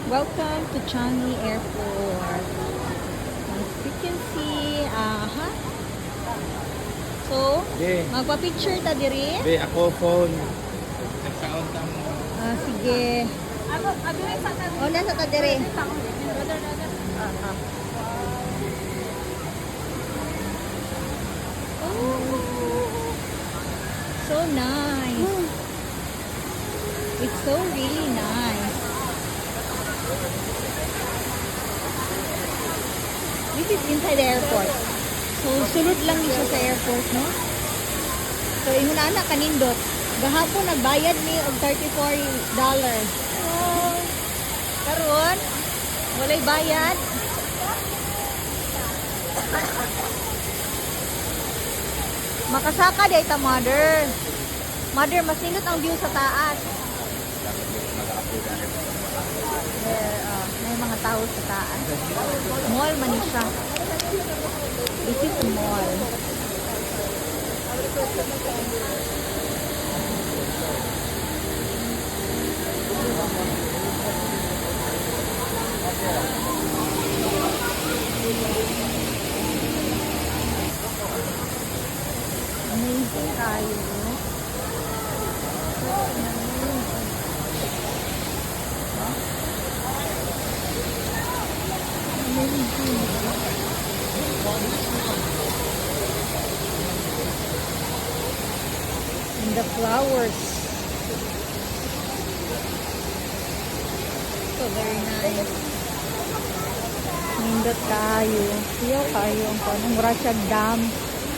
Welcome to Changi Airport. As you can see, So, Be, magpa-picture ta diri. be, ako phone. Nagsaon ta mo. Sige. O, nasa ta diri. Oh, so nice. It's so really nice. This is inside the airport. So, sulod lang siya sa airport, no? So, inuna na kanindot. Gahapon nagbayad ni og $34. Oh, karon walay bayad. Makasaka day ta, mother. Mother, mas nindot ang view sa taas. There, may mga tao sa taas. Mall man ni siya. This is a mall. Amazing tayo. And the flowers. So very nice. Nindot kayo. Siyaw kayo ang panong Russia Dam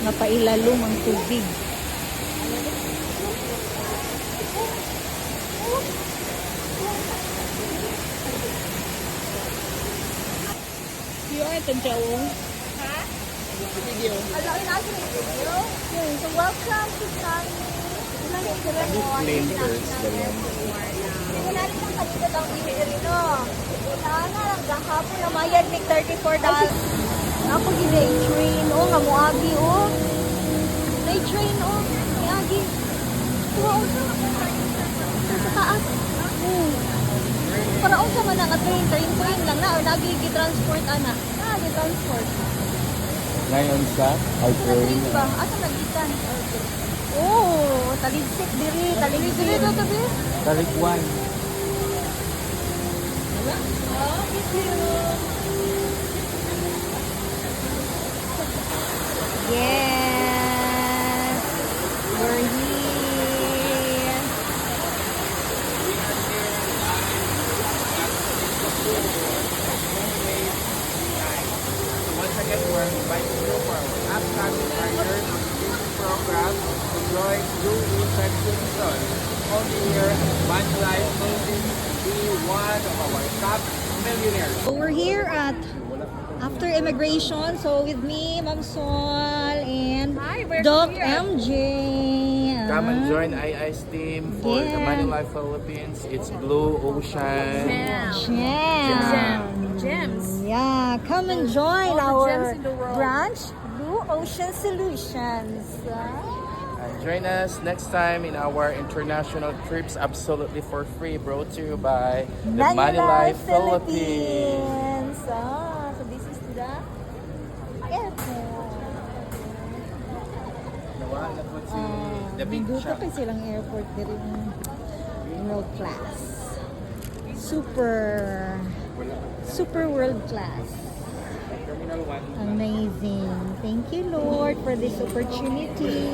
na pailalong ang tubig. Yung itong chawong. Ha? Video. Alawin natin yung video. So welcome to Changi. Name first, ganyan. Hindi ko natin ang kanina ang bibili, no? Sana lang gahapon na mayad may $34. Ako gina i-train, nga muagi, Na-train, Muagi. Sa taas. Para sa man nga train lang na, or nagi-transport, ana. Nagi-transport. Ngayon sa Train ba? Asa nagitan? Oh, taligsik diri, taligsik dito tabi. Talikwan. Oh, thank you. Yes, we're here. Once again, we're inviting you for our upcoming riders on this program to join Blue Ocean Season. Only here, Manlife Philippines be one of our top millionaires. So we're here at after immigration. So with me, Ma'am Sol and Doc MJ. Come and join II's team for the Manlife Philippines. It's Blue Ocean. Gems. Yeah, come and join All the our gems in the world. branch, Blue Ocean Solutions. And join us next time in our international trips absolutely for free, brought to you by the Manlife Philippines. So this is the airport. The big Nandito shop. pa silang airport dito world class. Super world class. Terminal 1. Amazing. Thank you, Lord, for this opportunity.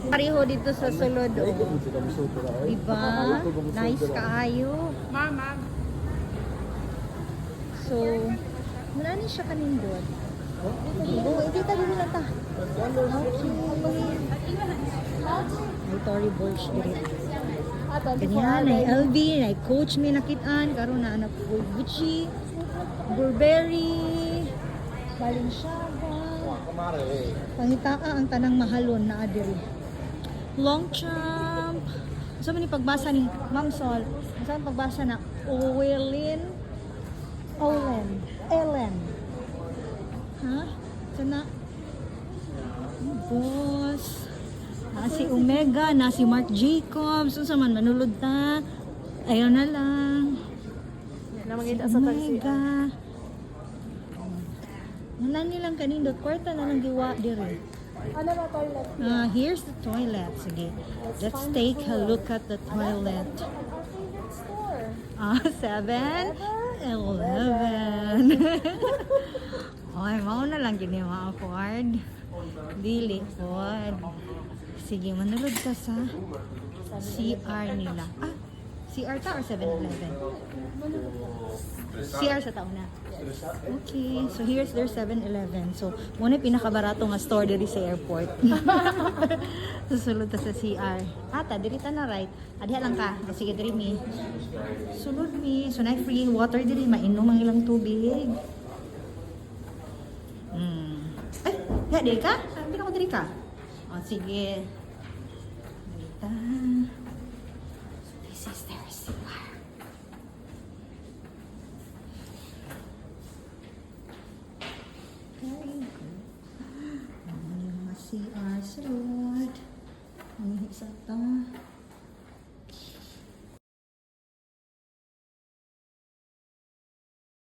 Pareho dito sa sulod. Diba? Nice kaayo. Mama. So, wala na siya kanindot. Dito dito lang ta. Ay, Tory Burch dito. Ganyan, ay LV, ay Coach may nakitaan. Karoon na anak ko, Gucci, Burberry, Balenciaga. Pangitaka ang tanang mahalon na adiri. Longchamp. Saan man yung pagbasa ni Ma'am Sol? Saan pagbasa na? Ellen. Ha? Saan na? Boss. Si Omega, si Marc Jacobs. Saan man manulod ta? Ayun na lang. Namangita Oh sa my tagsi. God. Wala nilang kanindot. Kwarta na lang giwa dire. Ano ba toilet? Here's the toilet. Sige. Let's take a look at the toilet. Our favorite store. 7, 11. Oy, mauna lang gini ma-afford. Dili pod. Sige, manulod ka sa CR nila. CR ta or 7-Eleven? CR sa taon na. Okay, so here's their 7-Eleven. So, muna pinakabarato nga store diri sa airport. Susulod ta sa CR. Ata, diri ta na right. Adiha lang ka. Sige, diri mi. Sulod mi. So, na free water diri. Mainom ang ilang tubig. Ay, diri ka? Sabi ko diri ka. O, sige. Diri ta. This is their CR. Very good. Ang mga CR sulod. Ang isa ta.